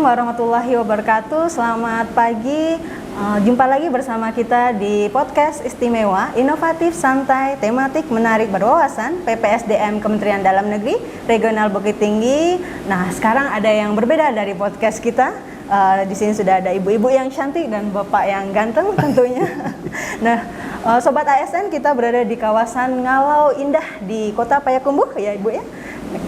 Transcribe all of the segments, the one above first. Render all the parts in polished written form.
Assalamualaikum warahmatullahi wabarakatuh. Selamat pagi. Jumpa lagi bersama kita di podcast istimewa, inovatif, santai, tematik, menarik, berwawasan, PPSDM Kementerian Dalam Negeri, Regional Bukit Tinggi. Nah, sekarang ada yang berbeda dari podcast kita. Di sini sudah ada ibu-ibu yang cantik dan bapak yang ganteng tentunya. Nah, Sobat ASN, kita berada di kawasan Ngalau Indah di Kota Payakumbuh ya Ibu ya.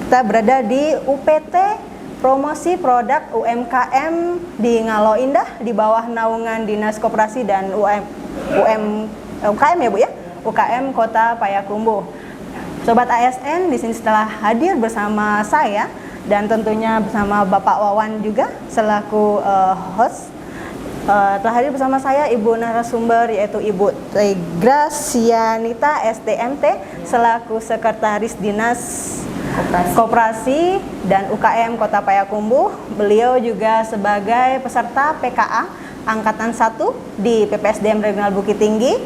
Kita berada di UPT Promosi Produk UMKM di Ngalau Indah di bawah naungan Dinas Koperasi dan UKM ya Bu ya, UKM Kota Payakumbuh. Sobat ASN di sini setelah hadir bersama saya dan tentunya bersama Bapak Wawan juga selaku host. Telah hadir bersama saya Ibu narasumber yaitu Ibu Tegra Sianita STMT selaku Sekretaris Dinas Koperasi dan UKM Kota Payakumbuh. Beliau juga sebagai peserta PKA Angkatan 1 di PPSDM Regional Bukit Tinggi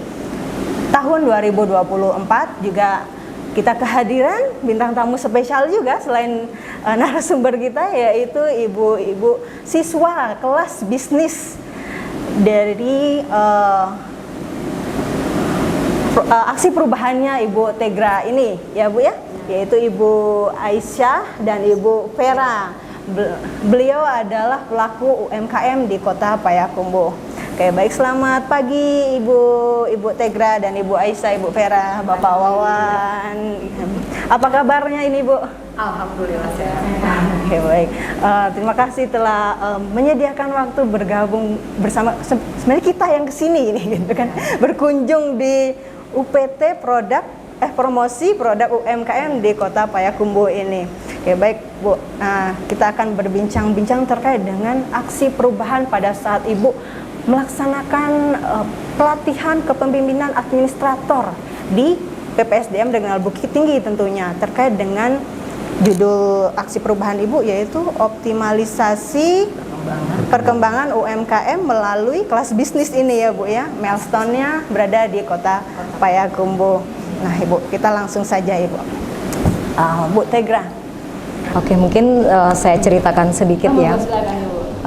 tahun 2024. Juga kita kehadiran bintang tamu spesial juga selain narasumber kita, yaitu ibu-ibu siswa kelas bisnis dari aksi perubahannya Ibu Tegra ini ya Bu ya, yaitu Ibu Aisyah dan Ibu Vera. Beliau adalah pelaku UMKM di Kota Payakumbuh. Oke, baik, selamat pagi Ibu Tegra dan Ibu Aisyah, Ibu Vera, Bapak Wawan. Apa kabarnya ini Bu? Alhamdulillah sehat. Oke, baik. Terima kasih telah menyediakan waktu bergabung bersama. Sebenarnya kita yang kesini ini gitu kan, berkunjung di UPT Promosi Produk UMKM di Kota Payakumbuh ini. Oke, baik Bu. Nah, kita akan berbincang-bincang terkait dengan aksi perubahan pada saat Ibu melaksanakan pelatihan kepemimpinan administrator di PPSDM Regional Bukit Tinggi tentunya, terkait dengan judul aksi perubahan Ibu yaitu optimalisasi perkembangan UMKM melalui kelas bisnis ini ya Bu ya. Milestone-nya berada di Kota Payakumbuh. Nah Ibu, kita langsung saja Ibu. Bu Tegra. Oke, mungkin saya ceritakan sedikit ya.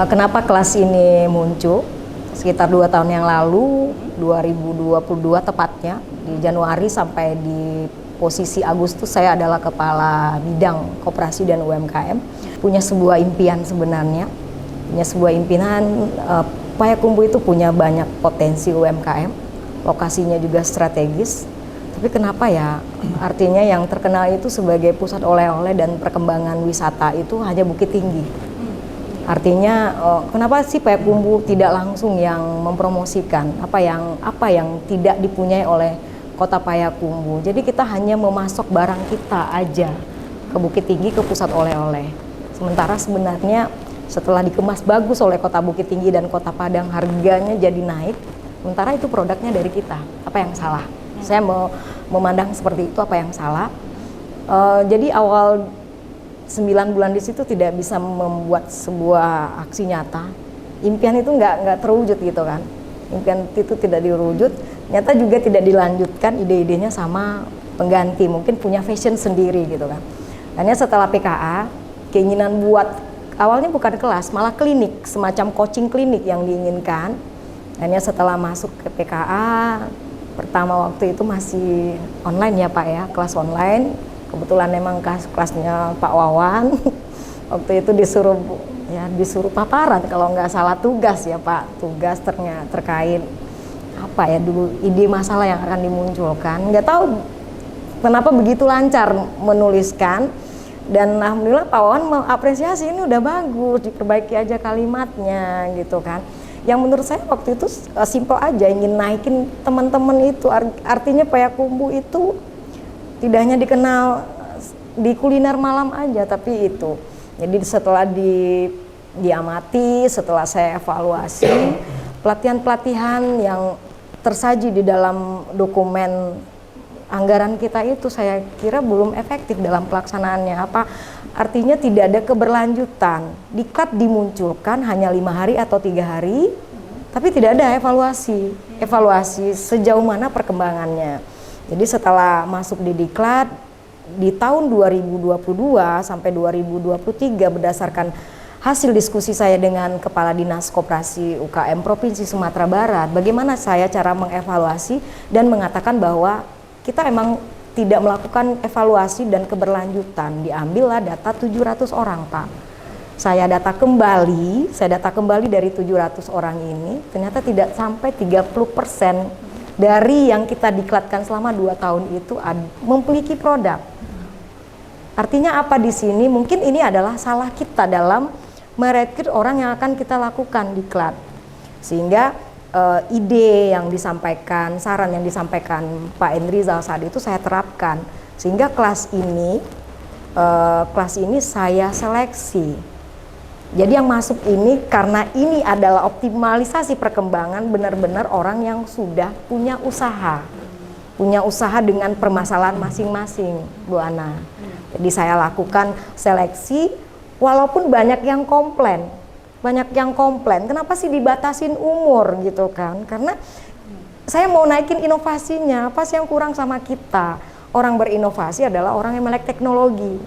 Kenapa kelas ini muncul? Sekitar 2 tahun yang lalu, 2022 tepatnya, di Januari sampai di posisi Agustus saya adalah Kepala Bidang Koperasi dan UMKM. Punya sebuah impian sebenarnya. Punya sebuah impian, Payakumbuh itu punya banyak potensi UMKM. Lokasinya juga strategis. Tapi kenapa ya, artinya yang terkenal itu sebagai pusat oleh-oleh dan perkembangan wisata itu hanya Bukit Tinggi. Artinya kenapa sih Payakumbuh tidak langsung yang mempromosikan apa yang tidak dipunyai oleh Kota Payakumbuh. Jadi kita hanya memasok barang kita aja ke Bukit Tinggi, ke pusat oleh-oleh. Sementara sebenarnya setelah dikemas bagus oleh Kota Bukit Tinggi dan Kota Padang, harganya jadi naik. Sementara itu produknya dari kita. Apa yang salah? Saya mau memandang seperti itu, apa yang salah. Jadi awal 9 bulan di situ tidak bisa membuat sebuah aksi nyata. Impian itu nggak terwujud gitu kan. Impian itu tidak diwujud, nyata juga tidak dilanjutkan ide-idenya sama pengganti, mungkin punya fashion sendiri gitu kan. Akhirnya setelah PKA, keinginan buat awalnya bukan kelas, malah klinik, semacam coaching klinik yang diinginkan. Akhirnya setelah masuk ke PKA, pertama waktu itu masih online ya Pak ya, kelas online. Kebetulan memang kelasnya Pak Wawan. Waktu itu disuruh paparan kalau nggak salah tugas ya Pak, tugas terkait apa ya dulu ide masalah yang akan dimunculkan. Nggak tahu kenapa begitu lancar menuliskan, dan alhamdulillah Pak Wawan mengapresiasi, ini udah bagus, diperbaiki aja kalimatnya gitu kan. Yang menurut saya waktu itu simple aja, ingin naikin teman-teman itu. Artinya Payakumbuh itu tidak hanya dikenal di kuliner malam aja, tapi itu. Jadi setelah diamati, setelah saya evaluasi, pelatihan-pelatihan yang tersaji di dalam dokumen anggaran kita itu saya kira belum efektif dalam pelaksanaannya. Apa artinya tidak ada keberlanjutan. Diklat dimunculkan hanya 5 hari atau 3 hari, tapi tidak ada evaluasi sejauh mana perkembangannya. Jadi setelah masuk di Diklat di tahun 2022 sampai 2023 berdasarkan hasil diskusi saya dengan Kepala Dinas Koperasi UKM Provinsi Sumatera Barat, bagaimana saya cara mengevaluasi dan mengatakan bahwa kita emang tidak melakukan evaluasi dan keberlanjutan. Diambillah data 700 orang, Pak. Saya data kembali dari 700 orang ini, ternyata tidak sampai 30% dari yang kita diklatkan selama 2 tahun itu memiliki produk. Artinya apa di sini? Mungkin ini adalah salah kita dalam merekrut orang yang akan kita lakukan diklat. Sehingga ide yang disampaikan, saran yang disampaikan Pak Endrizal saat itu saya terapkan. Sehingga kelas ini saya seleksi. Jadi yang masuk ini karena ini adalah optimalisasi perkembangan benar-benar orang yang sudah punya usaha dengan permasalahan masing-masing, Bu Ana. Jadi saya lakukan seleksi, walaupun banyak yang komplain, kenapa sih dibatasin umur gitu kan? Karena saya mau naikin inovasinya, apa sih yang kurang sama kita? Orang berinovasi adalah orang yang melek teknologi.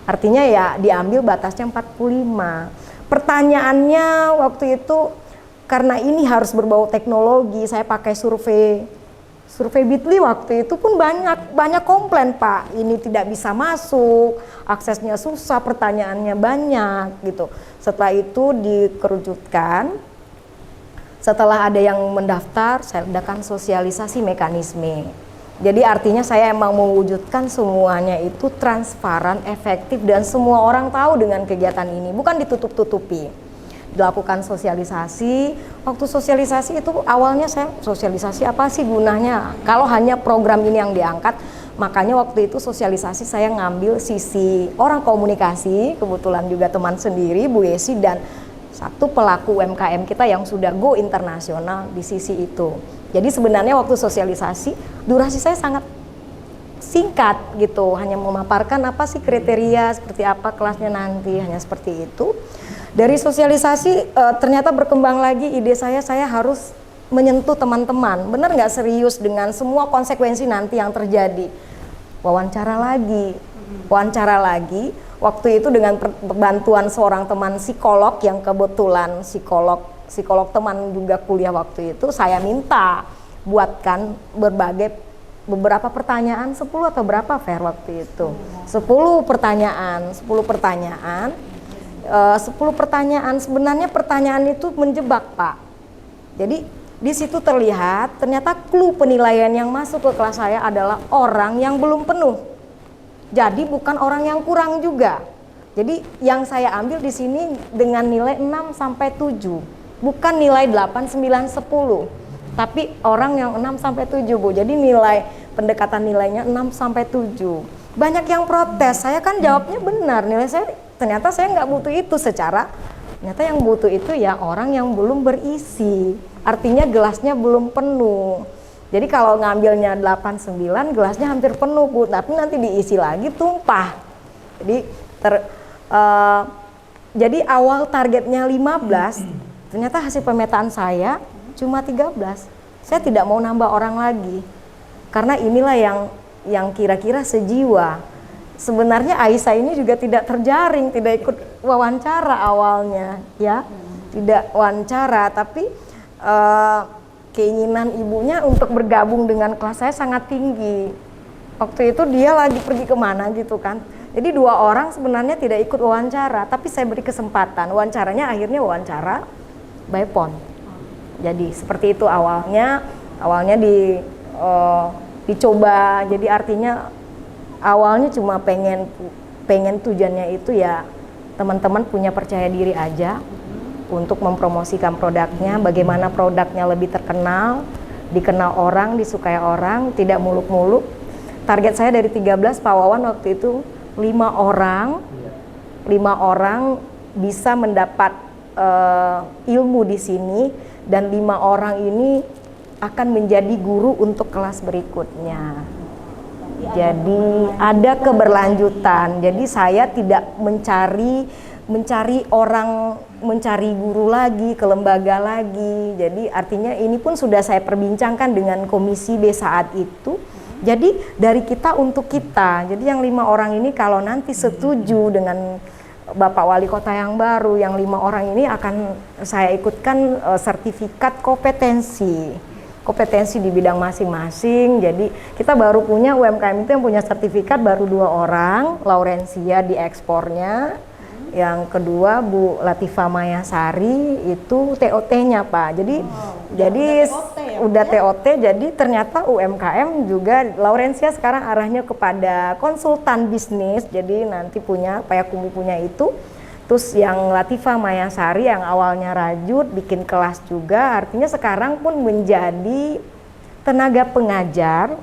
Artinya ya diambil batasnya 45. Pertanyaannya waktu itu karena ini harus berbau teknologi, saya pakai survei Bitly waktu itu pun banyak komplain, Pak. Ini tidak bisa masuk, aksesnya susah, pertanyaannya banyak gitu. Setelah itu dikerucutkan, setelah ada yang mendaftar, saya adakan sosialisasi mekanisme. Jadi artinya saya emang mewujudkan semuanya itu transparan, efektif, dan semua orang tahu dengan kegiatan ini, bukan ditutup-tutupi. Dilakukan sosialisasi. Waktu sosialisasi itu awalnya saya sosialisasi apa sih gunanya kalau hanya program ini yang diangkat. Makanya waktu itu sosialisasi saya ngambil sisi orang komunikasi, kebetulan juga teman sendiri Bu Yesi dan satu pelaku UMKM kita yang sudah go internasional di sisi itu. Jadi sebenarnya waktu sosialisasi durasi saya sangat singkat gitu, hanya memaparkan apa sih kriteria, seperti apa kelasnya nanti, hanya seperti itu. Dari sosialisasi ternyata berkembang lagi ide saya harus menyentuh teman-teman. Benar nggak serius dengan semua konsekuensi nanti yang terjadi. Wawancara lagi. Waktu itu dengan bantuan seorang teman psikolog yang kebetulan psikolog teman juga kuliah waktu itu, saya minta buatkan beberapa pertanyaan, 10 atau berapa Fer waktu itu. 10 pertanyaan, sebenarnya pertanyaan itu menjebak, Pak. Jadi di situ terlihat ternyata clue penilaian yang masuk ke kelas saya adalah orang yang belum penuh. Jadi bukan orang yang kurang juga. Jadi yang saya ambil di sini dengan nilai 6 sampai 7. Bukan nilai 8, 9, 10. Tapi orang yang 6 sampai 7, Bu. Jadi pendekatan nilainya 6 sampai 7. Banyak yang protes. Saya kan jawabnya benar. Nilai saya ternyata saya nggak butuh itu ternyata yang butuh itu ya orang yang belum berisi, artinya gelasnya belum penuh. Jadi kalau ngambilnya 8, 9 gelasnya hampir penuh, Bu, tapi nanti diisi lagi tumpah. Jadi awal targetnya 15, ternyata hasil pemetaan saya cuma 13. Saya tidak mau nambah orang lagi karena inilah yang kira-kira sejiwa. Sebenarnya Aisyah ini juga tidak terjaring, tidak ikut wawancara awalnya, ya, tidak wawancara, tapi keinginan ibunya untuk bergabung dengan kelas saya sangat tinggi. Waktu itu dia lagi pergi kemana gitu kan, jadi 2 orang sebenarnya tidak ikut wawancara, tapi saya beri kesempatan. Wawancaranya akhirnya wawancara by phone. Jadi seperti itu awalnya dicoba, jadi artinya awalnya cuma pengen tujuannya itu ya teman-teman punya percaya diri aja untuk mempromosikan produknya, bagaimana produknya lebih terkenal, dikenal orang, disukai orang, tidak muluk-muluk. Target saya dari 13, Pak Wawan waktu itu 5 orang bisa mendapat ilmu di sini, dan 5 orang ini akan menjadi guru untuk kelas berikutnya. Jadi ada keberlanjutan. Jadi saya tidak mencari guru lagi, ke lembaga lagi. Jadi artinya ini pun sudah saya perbincangkan dengan komisi B saat itu. Jadi dari kita untuk kita. Jadi yang 5 orang ini kalau nanti setuju dengan Bapak Wali Kota yang baru, yang 5 orang ini akan saya ikutkan sertifikat kompetensi di bidang masing-masing. Jadi kita baru punya UMKM itu yang punya sertifikat baru 2 orang, Laurencia di ekspornya. Yang kedua Bu Latifah Mayasari itu TOT-nya Pak. Jadi udah TOT, jadi ternyata UMKM juga Laurencia sekarang arahnya kepada konsultan bisnis. Jadi nanti Payakumbuh punya itu. Terus yang Latifah Mayasari yang awalnya rajut bikin kelas juga, artinya sekarang pun menjadi tenaga pengajar,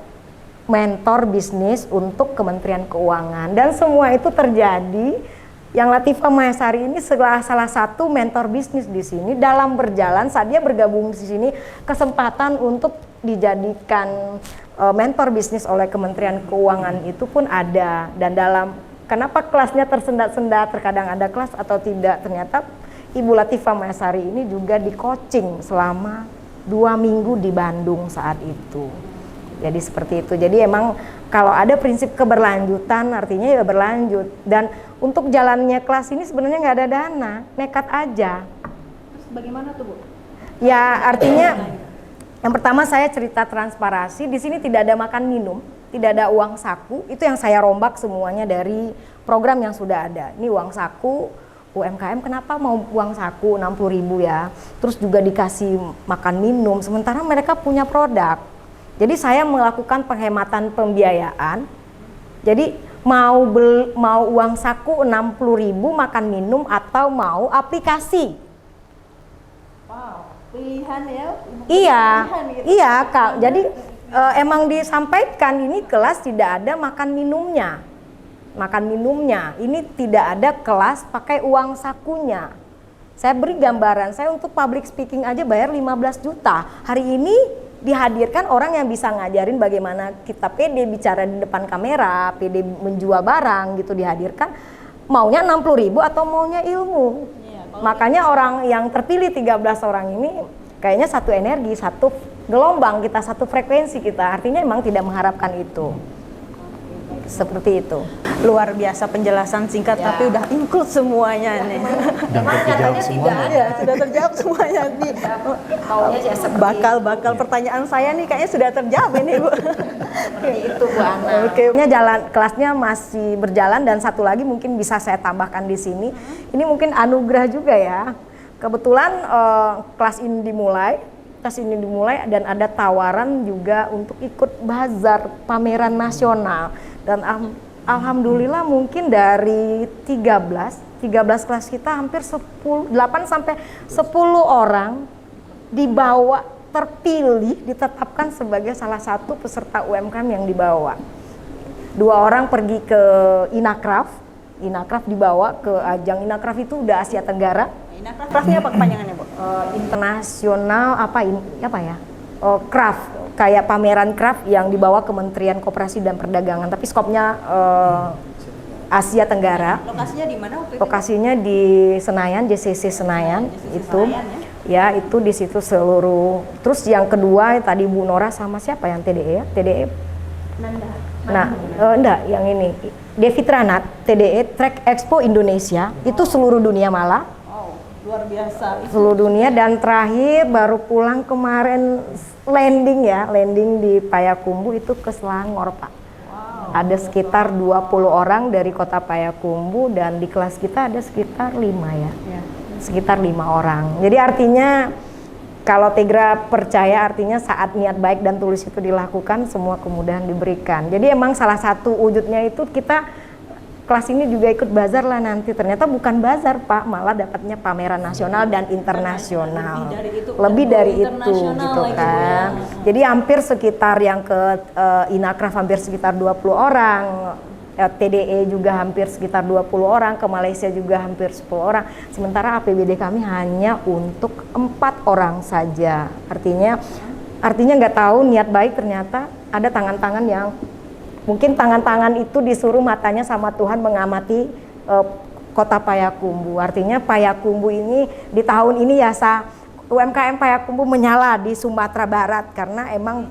mentor bisnis untuk Kementerian Keuangan. Dan semua itu terjadi. Yang Latifah Mayasari ini salah satu mentor bisnis di sini. Dalam berjalan saat dia bergabung di sini, kesempatan untuk dijadikan mentor bisnis oleh Kementerian Keuangan itu pun ada. Dan kenapa kelasnya tersendat-sendat, terkadang ada kelas atau tidak, ternyata Ibu Latifah Mayasari ini juga di coaching selama 2 minggu di Bandung saat itu. Jadi seperti itu. Jadi emang kalau ada prinsip keberlanjutan artinya ya berlanjut. Dan untuk jalannya kelas ini sebenarnya nggak ada dana, nekat aja. Terus bagaimana tuh Bu? Ya artinya yang pertama saya cerita transparansi, di sini tidak ada makan minum, tidak ada uang saku, itu yang saya rombak semuanya dari program yang sudah ada. Ini uang saku, UMKM kenapa mau uang saku 60.000 ya, terus juga dikasih makan minum, sementara mereka punya produk. Jadi saya melakukan penghematan pembiayaan, jadi mau uang saku 60.000 makan minum atau mau aplikasi. Wow, pilihan ya? Iya, Pilihan gitu. iya Kak. Jadi emang disampaikan ini kelas tidak ada makan minumnya. Makan minumnya, ini tidak ada kelas pakai uang sakunya. Saya beri gambaran, saya untuk public speaking aja bayar 15 juta. Hari ini dihadirkan orang yang bisa ngajarin bagaimana kita pede bicara di depan kamera, pede menjual barang gitu dihadirkan. Maunya 60.000 atau maunya ilmu. Makanya orang yang terpilih 13 orang ini kayaknya satu energi, satu gelombang kita, satu frekuensi kita. Artinya memang tidak mengharapkan itu. Seperti itu. Luar biasa penjelasan singkat Ya. tapi udah include semuanya nih. Dan terjawab semuanya. Ya, sudah terjawab semuanya nih. Bakal pertanyaan saya nih kayaknya sudah terjawab ini Bu. Itu Bu Ana. Oke. Kelasnya masih berjalan dan satu lagi mungkin bisa saya tambahkan di sini. Ini mungkin anugerah juga ya. Kebetulan kelas ini dimulai dan ada tawaran juga untuk ikut bazar pameran nasional. Dan alhamdulillah mungkin dari 13 kelas kita hampir 8 sampai 10 orang dibawa, terpilih, ditetapkan sebagai salah satu peserta UMKM yang dibawa. 2 orang pergi ke Inakraf dibawa ke ajang Inakraf, itu udah Asia Tenggara. Craft-nya apa kepanjangannya Bu? Internasional craft, kayak pameran craft yang dibawa Kementerian Koperasi dan Perdagangan, tapi skopnya Asia Tenggara. Lokasinya di mana waktu itu? Lokasinya di Senayan, JCC Senayan, JCC itu Senayan, ya itu di situ seluruh. Terus yang kedua tadi Bu Nora sama siapa yang TDE ya? TDE. Enggak, yang ini Devi Tranat, TDE Track Expo Indonesia, itu seluruh dunia malah. Luar biasa. Seluruh dunia. Dan terakhir baru pulang kemarin landing di Payakumbuh itu ke Selangor Pak. Ada sekitar 20 orang dari kota Payakumbuh dan di kelas kita ada sekitar 5 ya. Sekitar 5 orang. Jadi artinya kalau Tegra percaya, artinya saat niat baik dan tulus itu dilakukan, semua kemudahan diberikan. Jadi emang salah satu wujudnya itu kita kelas ini juga ikut bazar lah nanti. Ternyata bukan bazar Pak, malah dapatnya pameran nasional dan internasional. Lebih dari itu gitu kan. Jadi hampir sekitar yang ke Inakraf hampir sekitar 20 orang. TDE juga hampir sekitar 20 orang, ke Malaysia juga hampir 10 orang. Sementara APBD kami hanya untuk 4 orang saja. Artinya nggak tahu niat baik, ternyata ada tangan-tangan yang mungkin tangan-tangan itu disuruh matanya sama Tuhan mengamati kota Payakumbuh. Artinya Payakumbuh ini di tahun ini ya UMKM Payakumbuh menyala di Sumatera Barat karena emang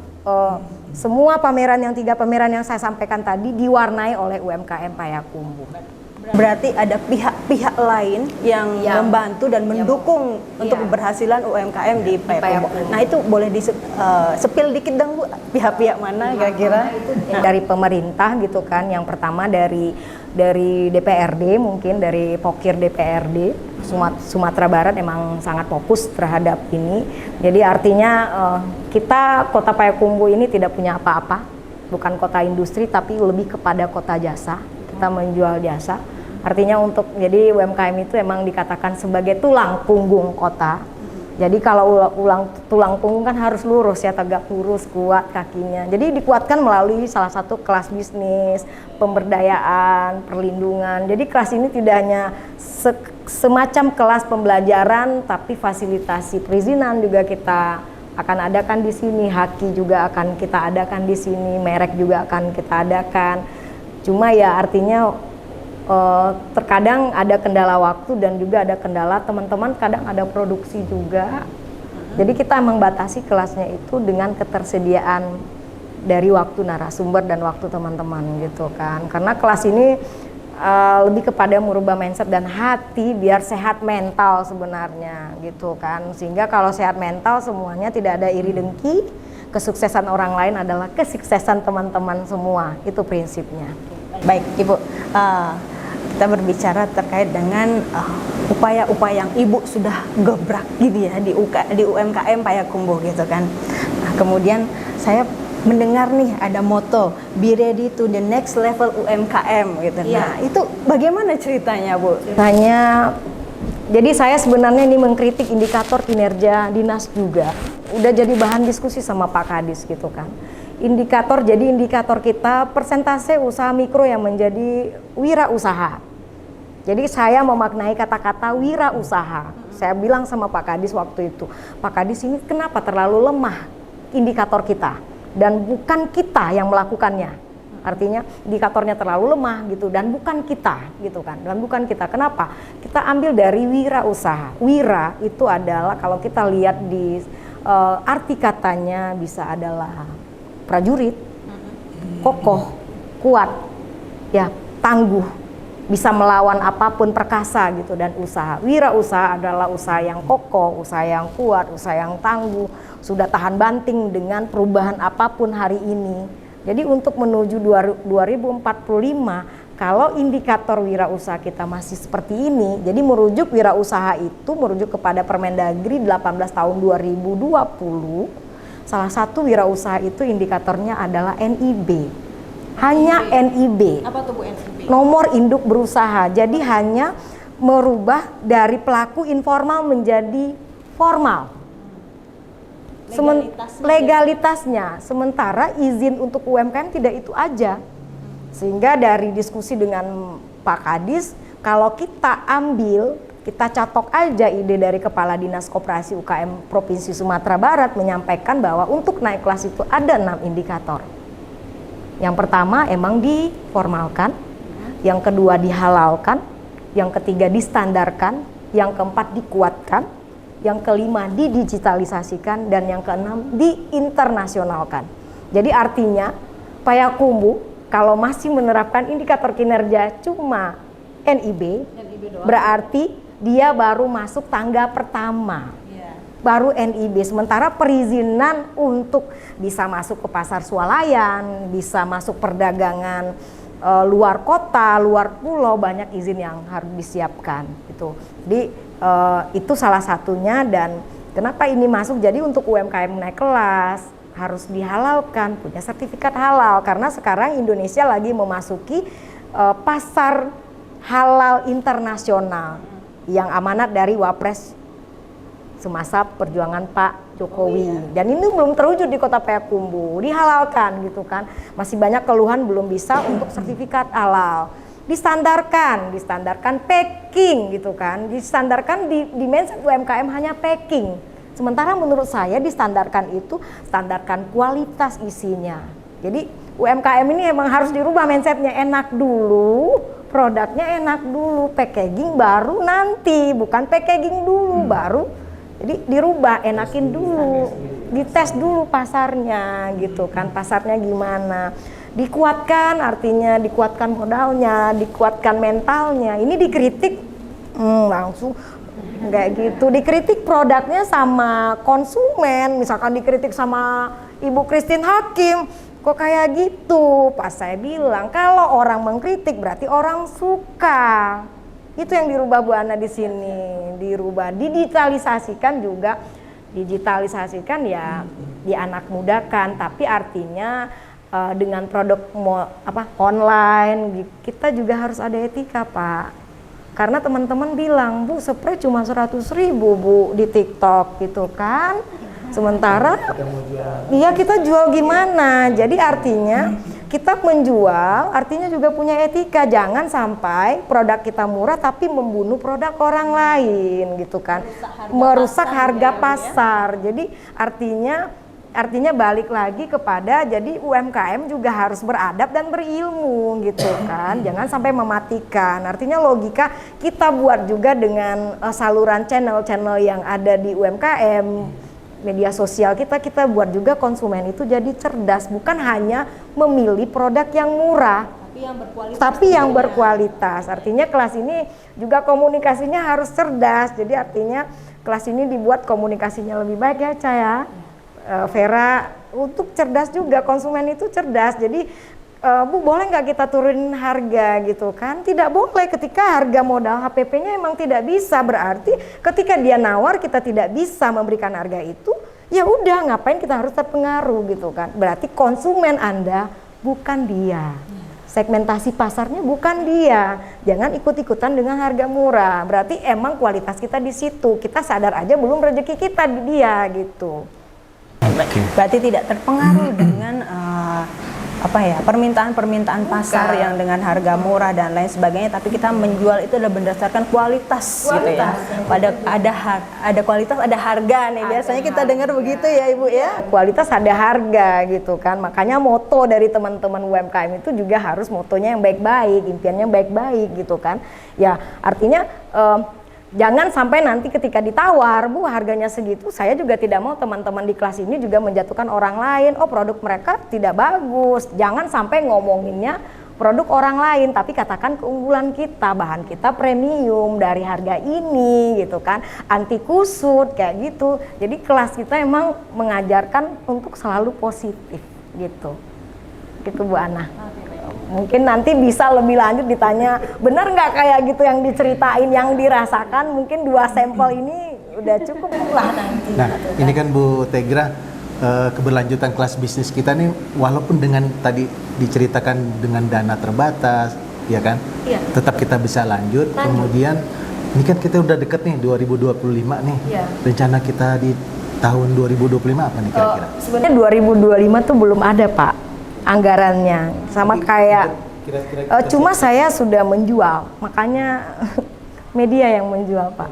semua pameran yang 3 pameran yang saya sampaikan tadi diwarnai oleh UMKM Payakumbuh. Berarti ada pihak-pihak lain yang Yang- membantu dan mendukung untuk Iya. keberhasilan UMKM di Payakumbuh. Payakumbuh. Nah itu boleh di sepil dikit dong Bu, pihak-pihak mana kira-kira? Dari pemerintah gitu kan, yang pertama dari DPRD, mungkin dari Pokir DPRD Sumatera Barat emang sangat fokus terhadap ini. Jadi artinya kita Kota Payakumbuh ini tidak punya apa-apa, bukan kota industri tapi lebih kepada kota jasa. Kita menjual jasa. Artinya jadi UMKM itu emang dikatakan sebagai tulang punggung kota. Jadi kalau tulang punggung kan harus lurus ya, tegak lurus, kuat kakinya. Jadi dikuatkan melalui salah satu kelas bisnis, pemberdayaan, perlindungan. Jadi kelas ini tidak hanya semacam kelas pembelajaran, tapi fasilitasi perizinan juga kita akan adakan di sini, haki juga akan kita adakan di sini, merek juga akan kita adakan. Cuma ya artinya terkadang ada kendala waktu dan juga ada kendala teman-teman, kadang ada produksi juga. Jadi kita membatasi kelasnya itu dengan ketersediaan dari waktu narasumber dan waktu teman-teman gitu kan. Karena kelas ini lebih kepada merubah mindset dan hati biar sehat mental sebenarnya gitu kan. Sehingga kalau sehat mental semuanya tidak ada iri dengki, kesuksesan orang lain adalah kesuksesan teman-teman semua. Itu prinsipnya. Baik Ibu, kita berbicara terkait dengan upaya-upaya yang Ibu sudah gebrak gitu ya di UMKM Payakumbuh gitu kan. Nah, kemudian saya mendengar nih ada moto be ready to the next level UMKM gitu. Nah, itu bagaimana ceritanya Bu? Jadi saya sebenarnya ini mengkritik indikator kinerja dinas juga. Udah jadi bahan diskusi sama Pak Kadis gitu kan. Indikator kita persentase usaha mikro yang menjadi wirausaha. Jadi saya memaknai kata-kata wirausaha. Saya bilang sama Pak Kadis waktu itu, Pak Kadis ini kenapa terlalu lemah indikator kita dan bukan kita yang melakukannya. Artinya indikatornya terlalu lemah gitu dan bukan kita gitu kan. Dan bukan kita. Kenapa? Kita ambil dari wirausaha. Wira itu adalah kalau kita lihat di arti katanya bisa adalah prajurit, kokoh, kuat, ya tangguh, bisa melawan apapun, perkasa gitu. Dan usaha, wirausaha adalah usaha yang kokoh, usaha yang kuat, usaha yang tangguh, sudah tahan banting dengan perubahan apapun hari ini. Jadi untuk menuju 2045, kalau indikator wirausaha kita masih seperti ini, jadi merujuk wirausaha itu merujuk kepada Permendagri 18 tahun 2020. Salah satu wirausaha itu indikatornya adalah NIB. Hanya NIB. Apa tuh Bu NIB? Nomor induk berusaha. Jadi hanya merubah dari pelaku informal menjadi formal. Legalitasnya. Sementara izin untuk UMKM tidak itu aja. Sehingga dari diskusi dengan Pak Kadis, kalau kita ambil, kita catok aja ide dari Kepala Dinas Koperasi UKM Provinsi Sumatera Barat menyampaikan bahwa untuk naik kelas itu ada 6 indikator. Yang pertama emang diformalkan, yang kedua dihalalkan, yang ketiga distandarkan, yang keempat dikuatkan, yang kelima didigitalisasikan, dan yang keenam diinternasionalkan. Jadi artinya Payakumbuh kalau masih menerapkan indikator kinerja cuma NIB berarti dia baru masuk tangga pertama, baru NIB. Sementara perizinan untuk bisa masuk ke pasar swalayan, bisa masuk perdagangan luar kota, luar pulau, banyak izin yang harus disiapkan gitu. Jadi itu salah satunya. Dan kenapa ini masuk? Jadi untuk UMKM naik kelas harus dihalalkan, punya sertifikat halal, karena sekarang Indonesia lagi memasuki pasar halal internasional yang amanat dari Wapres semasa perjuangan Pak Jokowi. Dan ini belum terwujud di Kota Payakumbuh, dihalalkan gitu kan. Masih banyak keluhan belum bisa untuk sertifikat halal. Distandarkan packing gitu kan. Distandarkan di mindset UMKM hanya packing. Sementara menurut saya distandarkan itu standarkan kualitas isinya. Jadi UMKM ini emang harus dirubah mindsetnya, enak dulu, produknya enak dulu, packaging baru nanti, bukan packaging dulu baru. Jadi dirubah, enakin dulu, dites dulu pasarnya gitu kan, pasarnya gimana. dikuatkan, artinya dikuatkan modalnya, dikuatkan mentalnya. Ini dikritik langsung kayak gitu, dikritik produknya sama konsumen, misalkan dikritik sama Ibu Christine Hakim, kok kayak gitu. Pas saya bilang kalau orang mengkritik berarti orang suka. Itu yang dirubah Bu Ana di sini, dirubah, digitalisasikan juga, digitalisasikan ya dianak mudakan, tapi artinya dengan produk online kita juga harus ada etika, Pak. Karena teman-teman bilang, Bu, spray cuma 100.000 Bu di TikTok gitu kan. Sementara iya kita jual gimana? Jadi artinya kita menjual artinya juga punya etika. Jangan sampai produk kita murah tapi membunuh produk orang lain gitu kan. Merusak harga pasar. Jadi artinya balik lagi kepada jadi UMKM juga harus beradab dan berilmu gitu kan, jangan sampai mematikan. Artinya logika kita buat juga dengan saluran channel-channel yang ada di UMKM, media sosial kita buat juga konsumen itu jadi cerdas, bukan hanya memilih produk yang murah tapi yang berkualitas. Artinya kelas ini juga komunikasinya harus cerdas, jadi artinya kelas ini dibuat komunikasinya lebih baik ya Ca ya. Vera, untuk cerdas juga, konsumen itu cerdas. Jadi Bu, boleh nggak kita turunin harga gitu kan? Tidak boleh ketika harga modal HPP-nya emang tidak bisa, berarti ketika dia nawar kita tidak bisa memberikan harga itu, ya udah ngapain kita harus terpengaruh gitu kan? Berarti konsumen Anda bukan dia. Segmentasi pasarnya bukan dia. Jangan ikut-ikutan dengan harga murah. Berarti emang kualitas kita di situ. Kita sadar aja belum rezeki kita di dia gitu. Berarti tidak terpengaruh dengan permintaan pasar yang dengan harga murah dan lain sebagainya, tapi kita menjual itu adalah berdasarkan kualitas gitu ya. Ada kualitas, ada harga nih. Biasanya kita dengar begitu ya Ibu ya. Kualitas ada harga gitu kan. Makanya moto dari teman-teman UMKM itu juga harus motonya yang baik-baik, impiannya baik-baik gitu kan. Ya, artinya jangan sampai nanti ketika ditawar, Bu harganya segitu, saya juga tidak mau teman-teman di kelas ini juga menjatuhkan orang lain, oh produk mereka tidak bagus. Jangan sampai ngomonginnya produk orang lain, tapi katakan keunggulan kita, bahan kita premium dari harga ini gitu kan, anti kusut kayak gitu. Jadi kelas kita emang mengajarkan untuk selalu positif gitu. Gitu Bu Ana. Mungkin nanti bisa lebih lanjut ditanya, benar nggak kayak gitu yang diceritain, yang dirasakan, mungkin 2 sampel ini udah cukup lah nanti. Nah, ini kan Bu Tegra, keberlanjutan kelas bisnis kita nih, walaupun dengan tadi diceritakan dengan dana terbatas, ya kan, Iya. tetap kita bisa lanjut. Kemudian ini kan kita udah deket nih 2025 nih, Iya. rencana kita di tahun 2025 apa nih kira-kira? Sebenarnya 2025 tuh belum ada Pak anggarannya, sama kayak cuma saya sudah menjual, makanya media yang menjual Pak.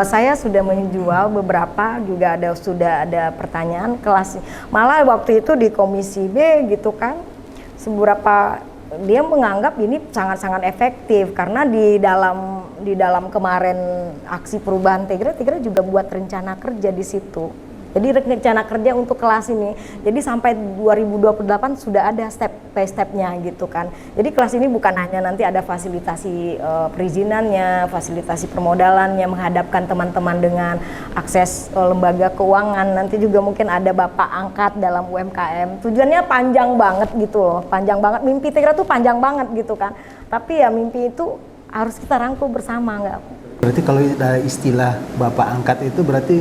Saya sudah menjual beberapa, juga sudah ada pertanyaan kelas, malah waktu itu di komisi B gitu kan, seberapa dia menganggap ini sangat-sangat efektif karena di dalam kemarin aksi perubahan Tegra juga buat rencana kerja di situ. Jadi rencana kerja untuk kelas ini, jadi sampai 2028 sudah ada step by stepnya gitu kan. Jadi kelas ini bukan hanya nanti ada fasilitasi perizinannya, fasilitasi permodalannya, menghadapkan teman-teman dengan akses lembaga keuangan, nanti juga mungkin ada bapak angkat dalam UMKM. Tujuannya panjang banget gitu loh, panjang banget. Mimpi Tegra tuh panjang banget gitu kan. Tapi ya mimpi itu harus kita rangkul bersama, nggak? Berarti kalau ada istilah bapak angkat itu berarti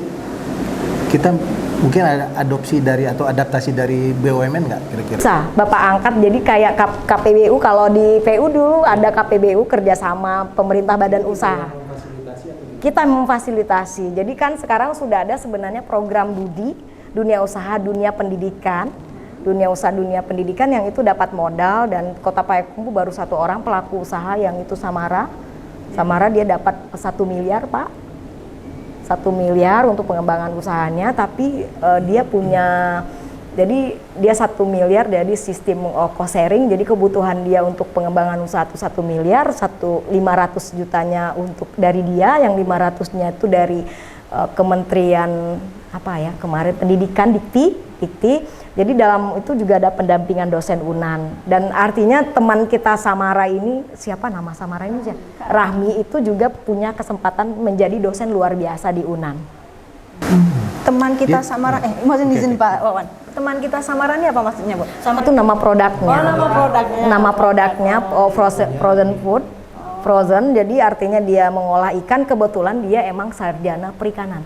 kita mungkin ada adopsi dari atau adaptasi dari BUMN nggak kira-kira? Bisa, Bapak angkat jadi kayak KPBU, kalau di PU dulu ada KPBU kerjasama pemerintah badan usaha. Kita memfasilitasi, jadi kan sekarang sudah ada sebenarnya program DUDI, dunia usaha, dunia pendidikan yang itu dapat modal, dan Kota Payakumbuh baru 1 orang pelaku usaha yang itu Samara dia dapat 1 miliar Pak. 1 miliar untuk pengembangan usahanya, tapi dia punya, jadi dia 1 miliar dari sistem cost sharing, jadi kebutuhan dia untuk pengembangan usaha itu 1 miliar, 500 jutanya untuk dari dia, yang 500-nya itu dari Kementerian apa ya kemarin pendidikan dikti. Jadi dalam itu juga ada pendampingan dosen UNAN, dan artinya teman kita Samara ini, siapa nama Samara ini ya? Rahmi itu juga punya kesempatan menjadi dosen luar biasa di UNAN. Teman kita Dia- Samara, maksudnya izin Oke. Pak Wawan. Teman kita Samara ini apa maksudnya, Bu? Sama itu nama produknya. Oh, nama produknya. Nama produknya frozen food. Frozen, jadi artinya dia mengolah ikan, kebetulan dia emang sarjana perikanan.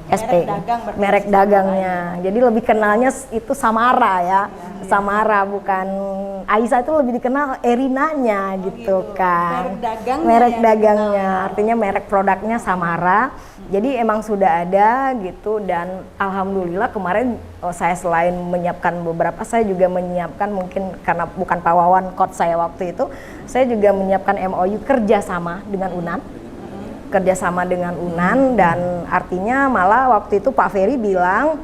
SPI, Merek dagang berarti. merek dagangnya. Jadi lebih kenalnya itu Samara ya. Samara, bukan Aisyah, itu lebih dikenal Erinanya gitu kan. Merek dagangnya Merek yang dagangnya, artinya merek produknya Samara. Jadi emang sudah ada gitu, dan alhamdulillah kemarin saya selain menyiapkan beberapa, saya juga menyiapkan, mungkin karena bukan Pak Wawan coach saya waktu itu, saya juga menyiapkan MOU kerjasama dengan UNAN. Kerjasama dengan UNAN, dan artinya malah waktu itu Pak Ferry bilang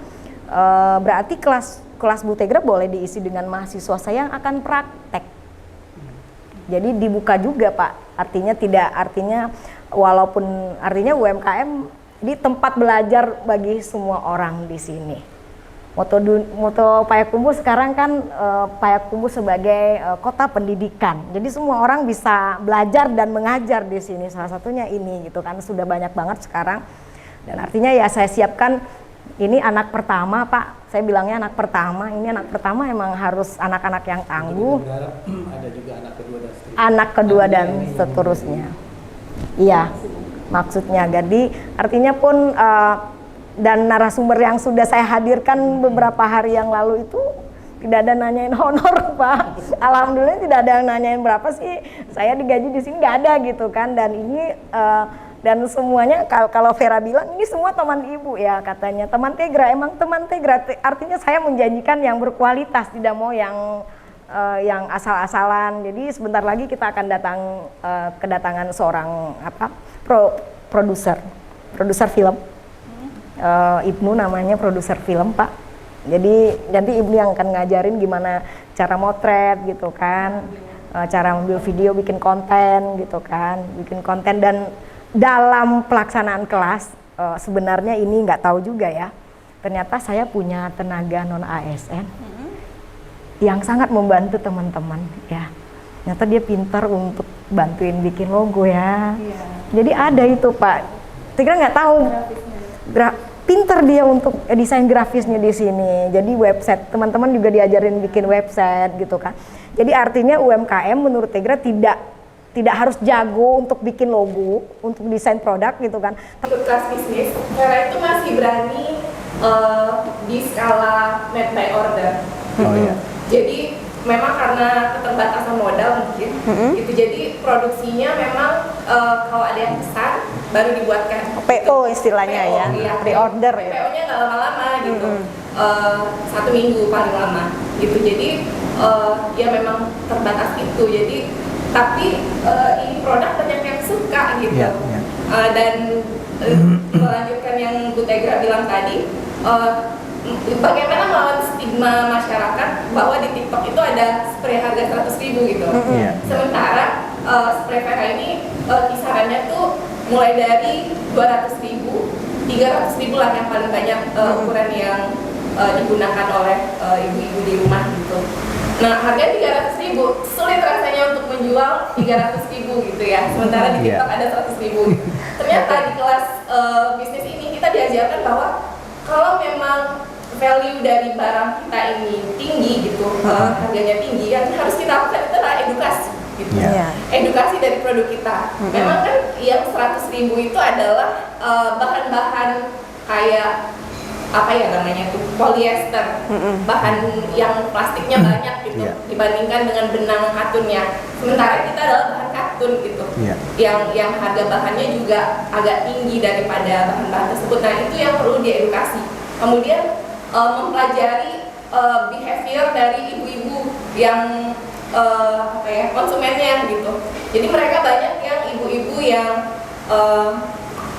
berarti kelas Bu Tegra boleh diisi dengan mahasiswa saya yang akan praktek. Jadi dibuka juga Pak, artinya walaupun artinya UMKM di tempat belajar bagi semua orang di sini. Moto Payakumbuh sekarang kan Payakumbuh sebagai kota pendidikan. Jadi semua orang bisa belajar dan mengajar di sini. Salah satunya ini gitu kan, sudah banyak banget sekarang. Dan artinya ya saya siapkan ini anak pertama Pak. Saya bilangnya anak pertama. Ini anak pertama emang harus anak-anak yang tangguh. Ada juga anak kedua dan seterusnya. Anak kedua dan seterusnya. Iya, maksudnya. Jadi artinya pun dan narasumber yang sudah saya hadirkan beberapa hari yang lalu itu tidak ada nanyain honor Pak. Alhamdulillah tidak ada yang nanyain berapa sih saya digaji di sini, nggak ada gitu kan. Dan ini dan semuanya kalau Vera bilang ini semua teman ibu ya katanya, teman Tegra. Emang teman Tegra, artinya saya menjanjikan yang berkualitas, tidak mau yang asal-asalan. Jadi sebentar lagi kita akan kedatangan seorang produser film. Ibnu namanya, produser film Pak. Jadi nanti Ibnu yang akan ngajarin gimana cara motret gitu kan, cara ambil video, bikin konten gitu kan, dan dalam pelaksanaan kelas sebenarnya ini nggak tahu juga ya, ternyata saya punya tenaga non ASN yang sangat membantu teman-teman ya. Ternyata dia pintar untuk bantuin bikin logo ya. Jadi ada itu Pak. Tegra nggak tahu. Pinter dia untuk desain grafisnya di sini. Jadi website, teman-teman juga diajarin bikin website gitu kan. Jadi artinya UMKM menurut Tegra tidak harus jago untuk bikin logo, untuk desain produk gitu kan. Untuk kelas bisnis, Vera itu masih berani di skala made by order. Oh iya. Jadi memang karena keterbatasan modal mungkin, gitu. Jadi produksinya memang kalau ada yang pesan baru dibuatkan. PO istilahnya PO, ya, iya. pre-order ya. PO-nya nggak lama-lama gitu, 1 minggu paling lama gitu. Jadi ya memang terbatas itu. Jadi tapi ini produk banyak yang suka gitu. Iya, iya. Dan melanjutkan yang Bu Tegra bilang tadi, bagaimana melawan stigma masyarakat bahwa di TikTok itu ada spray harga 100.000 gitu. Iya. Sementara spray Vera ini kisarannya tuh mulai dari 200.000, 300.000 lah yang paling banyak ukuran yang digunakan oleh ibu-ibu di rumah gitu. Nah, harga 300.000 sulit rasanya untuk menjual 300.000 gitu ya. Sementara di TikTok ada 100.000 gitu. Ternyata di kelas bisnis ini kita diajarkan bahwa kalau memang value dari barang kita ini tinggi gitu, harganya tinggi, yang harus kita lakukan itu adalah edukasi gitu. Iya. Edukasi dari produk kita. Memang kan yang 100.000 itu adalah bahan-bahan kayak apa ya namanya tuh, polyester, bahan yang plastiknya banyak gitu, Iya. dibandingkan dengan benang katunnya. Sementara kita adalah bahan katun gitu, Iya. yang harga bahannya juga agak tinggi daripada bahan-bahan tersebut. Nah, itu yang perlu diedukasi. Kemudian mempelajari behavior dari ibu-ibu yang konsumennya gitu. Jadi mereka banyak yang ibu-ibu yang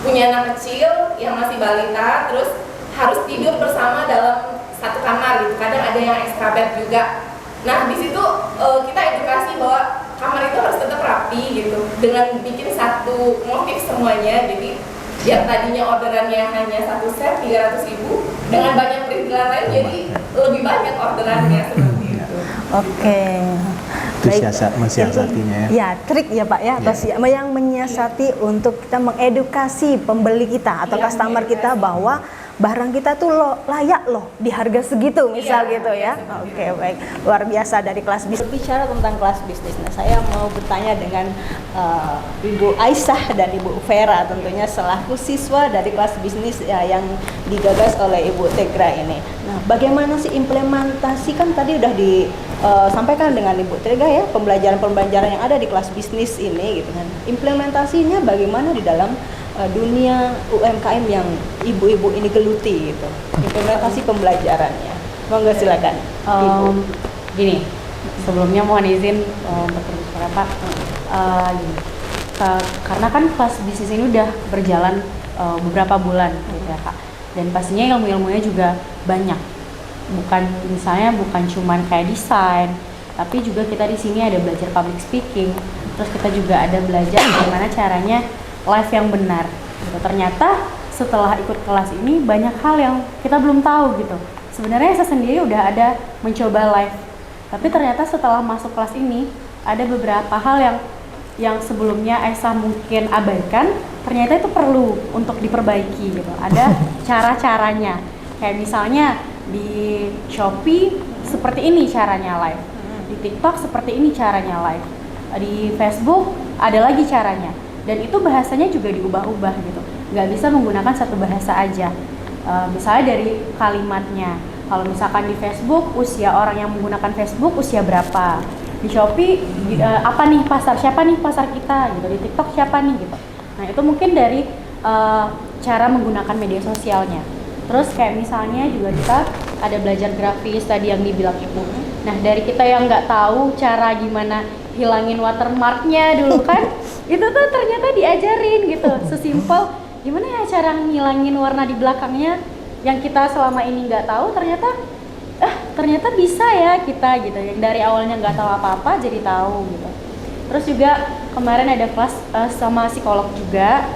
punya anak kecil yang masih balita, terus harus tidur bersama dalam satu kamar gitu. Kadang ada yang extra bed juga. Nah, di situ kita edukasi bahwa kamar itu harus tetap rapi gitu, dengan bikin satu motif semuanya. Jadi yang tadinya orderannya hanya satu set 300.000 dengan banyak perintilan lain jadi lebih banyak orderannya seperti itu. Oke. Itu mensiasatinya ya. Ya, trik ya Pak ya, atau yang menyiasati untuk kita mengedukasi pembeli kita atau customer kita bahwa barang kita tuh layak loh di harga segitu misal gitu ya. Oke, baik. Luar biasa dari kelas bisnis. Bicara tentang kelas bisnis, nah saya mau bertanya dengan Ibu Aisyah dan Ibu Vera tentunya selaku siswa dari kelas bisnis ya, yang digagas oleh Ibu Tegra ini. Nah, bagaimana sih implementasi, kan tadi udah disampaikan dengan Ibu Tegra ya, pembelajaran-pembelajaran yang ada di kelas bisnis ini gitu kan. Implementasinya bagaimana di dalam dunia UMKM yang ibu-ibu ini geluti gitu, implementasi pembelajarannya. Monggo silakan Ibu. Gini, sebelumnya mohon izin untuk berbicara Pak. Gini, karena kan kelas bisnis ini udah berjalan beberapa bulan gitu ya Kak, dan pastinya ilmu-ilmunya juga banyak. Bukan cuman kayak desain, tapi juga kita di sini ada belajar public speaking, terus kita juga ada belajar bagaimana caranya live yang benar gitu. Ternyata setelah ikut kelas ini banyak hal yang kita belum tahu gitu. Sebenarnya saya sendiri udah ada mencoba live, tapi ternyata setelah masuk kelas ini ada beberapa hal yang sebelumnya Aisyah mungkin abaikan, ternyata itu perlu untuk diperbaiki gitu. Ada cara-caranya, kayak misalnya di Shopee seperti ini caranya live, di TikTok seperti ini caranya live, di Facebook ada lagi caranya. Dan itu bahasanya juga diubah-ubah gitu, nggak bisa menggunakan satu bahasa aja. Misalnya dari kalimatnya, kalau misalkan di Facebook usia orang yang menggunakan Facebook usia berapa, di Shopee apa nih pasar, siapa nih pasar kita gitu, di TikTok siapa nih gitu. Nah itu mungkin dari cara menggunakan media sosialnya. Terus kayak misalnya juga kita ada belajar grafis tadi yang dibilang Ibu. Nah dari kita yang nggak tahu cara gimana hilangin watermarknya dulu kan, itu tuh ternyata diajarin gitu, sesimpel gimana ya cara ngilangin warna di belakangnya yang kita selama ini nggak tahu, ternyata bisa ya kita gitu, yang dari awalnya nggak tahu apa-apa jadi tahu gitu. Terus juga kemarin ada kelas sama psikolog juga,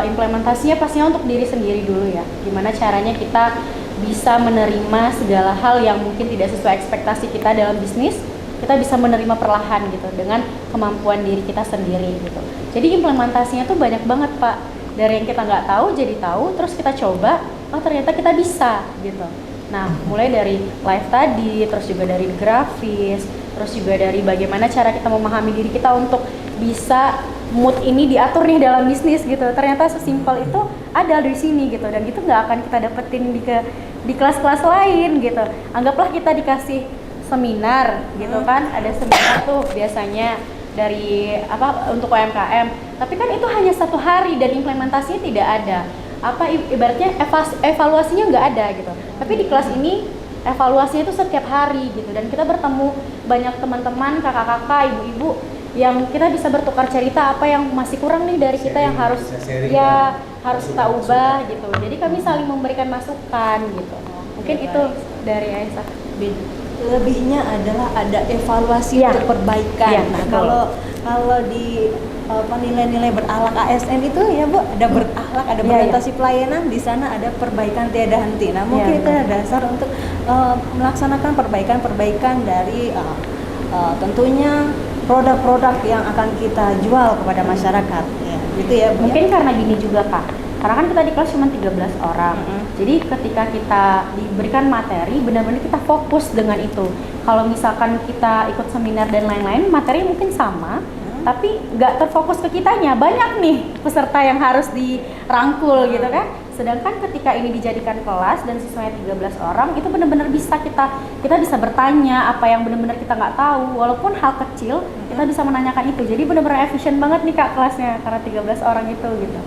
implementasinya pastinya untuk diri sendiri dulu ya, gimana caranya kita bisa menerima segala hal yang mungkin tidak sesuai ekspektasi kita dalam bisnis, kita bisa menerima perlahan gitu dengan kemampuan diri kita sendiri gitu. Jadi implementasinya tuh banyak banget Pak, dari yang kita nggak tahu jadi tahu, terus kita coba, oh ternyata kita bisa gitu. Nah mulai dari live tadi, terus juga dari grafis, terus juga dari bagaimana cara kita memahami diri kita untuk bisa mood ini diatur nih dalam bisnis gitu. Ternyata sesimpel itu ada di sini gitu, dan itu nggak akan kita dapetin di kelas-kelas lain gitu. Anggaplah kita dikasih seminar gitu kan, ada seminar tuh biasanya dari untuk UMKM, tapi kan itu hanya 1 hari dan implementasinya tidak ada, ibaratnya evaluasinya nggak ada gitu. Tapi di kelas ini evaluasinya itu setiap hari gitu, dan kita bertemu banyak teman-teman, kakak-kakak, ibu-ibu yang kita bisa bertukar cerita apa yang masih kurang nih dari kita yang harus harus kita ubah gitu. Jadi kami saling memberikan masukan gitu. Mungkin itu dari Aisyah. Lebihnya adalah ada evaluasi untuk perbaikan. Ya, nah, kalau di nilai-nilai berakhlak ASN itu ya Bu, ada berakhlak, ada orientasi pelayanan, di sana ada perbaikan tiada henti. Nah, mungkin itu ada dasar untuk melaksanakan perbaikan-perbaikan dari tentunya produk-produk yang akan kita jual kepada masyarakat. Ya, gitu ya Bu. Mungkin karena gini juga Kak, karena kan kita di kelas cuma 13 orang. Jadi ketika kita diberikan materi, benar-benar kita fokus dengan itu. Kalau misalkan kita ikut seminar dan lain-lain, materi mungkin sama, tapi nggak terfokus ke kitanya. Banyak nih peserta yang harus dirangkul gitu kan. Sedangkan ketika ini dijadikan kelas dan siswanya 13 orang, itu benar-benar bisa kita bisa bertanya apa yang benar-benar kita nggak tahu. Walaupun hal kecil, kita bisa menanyakan itu. Jadi benar-benar efisien banget nih Kak kelasnya, karena 13 orang itu gitu.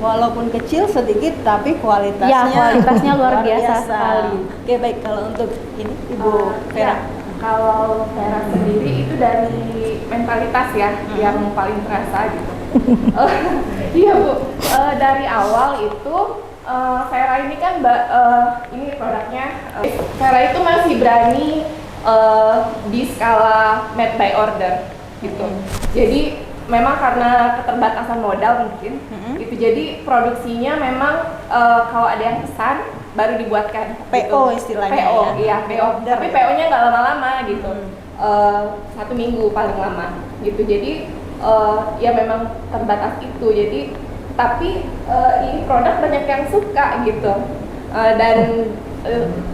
Walaupun kecil sedikit, tapi kualitasnya luar biasa sekali. Oke, baik, kalau untuk ini Ibu Vera. Kalau Vera sendiri itu dari mentalitas ya, yang paling terasa gitu. Iya Bu, dari awal itu Vera ini kan ini produknya, Vera itu masih berani di skala made by order gitu. Jadi memang karena keterbatasan modal mungkin gitu, jadi produksinya memang kalau ada yang pesan baru dibuatkan PO gitu. istilahnya PO ya. iya PO, Order tapi ya. PO-nya nggak lama-lama gitu. 1 minggu paling lama gitu, jadi ya memang terbatas itu, jadi tapi ini produk banyak yang suka gitu. Dan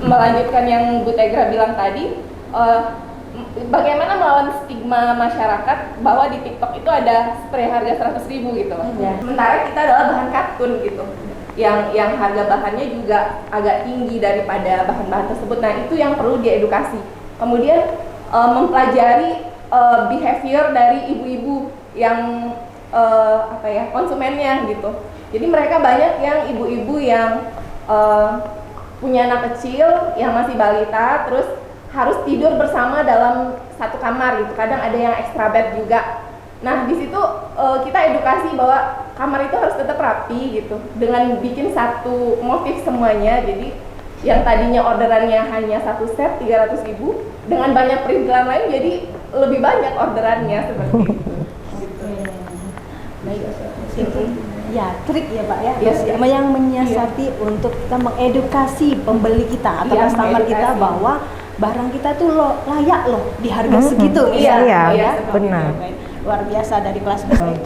melanjutkan yang Bu Tegra bilang tadi, bagaimana melawan stigma masyarakat bahwa di TikTok itu ada spray harga 100.000 gitu. Sementara kita adalah bahan katun gitu, yang harga bahannya juga agak tinggi daripada bahan-bahan tersebut. Nah, itu yang perlu diedukasi. Kemudian mempelajari behavior dari ibu-ibu yang konsumennya gitu. Jadi mereka banyak yang ibu-ibu yang punya anak kecil yang masih balita, terus harus tidur bersama dalam satu kamar gitu. Kadang ada yang extra bed juga. Nah, di situ kita edukasi bahwa kamar itu harus tetap rapi gitu, dengan bikin satu motif semuanya. Jadi yang tadinya orderannya hanya satu set 300.000, dengan banyak perintilan lain jadi lebih banyak orderannya seperti itu. Baik, itu ya trik ya Pak ya, Yes, yang menyiasati untuk kita mengedukasi pembeli kita atau Iya, customer kita mengedukasi. bahwa barang kita tuh layak loh di harga segitu. Iya, seperti benar. itu. Baik. Luar biasa dari kelas bisnis.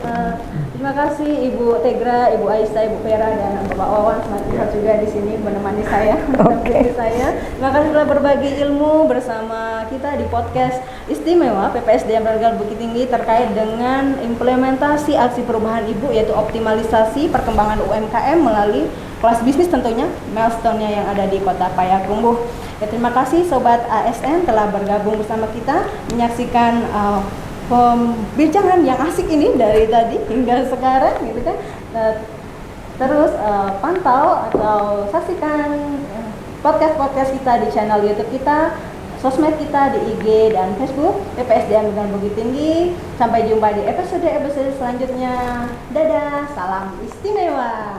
Terima kasih Ibu Tegra, Ibu Aisyah, Ibu Vera, dan Bapak Wawan selamat lihat juga di sini menemani saya, mendampingi saya. Terima kasih telah berbagi ilmu bersama kita di podcast istimewa PPSDM Regal Bukit Tinggi terkait dengan implementasi aksi perubahan Ibu, yaitu optimalisasi perkembangan UMKM melalui kelas bisnis tentunya milestone-nya yang ada di Kota Payakumbuh. Ya, terima kasih Sobat ASN telah bergabung bersama kita menyaksikan pembincangan yang asik ini dari tadi hingga sekarang gitu kan. Terus pantau atau saksikan podcast kita di channel YouTube kita, sosmed kita di IG dan Facebook PPSDM dengan Bukit Tinggi. Sampai jumpa di episode selanjutnya. Dadah, salam istimewa.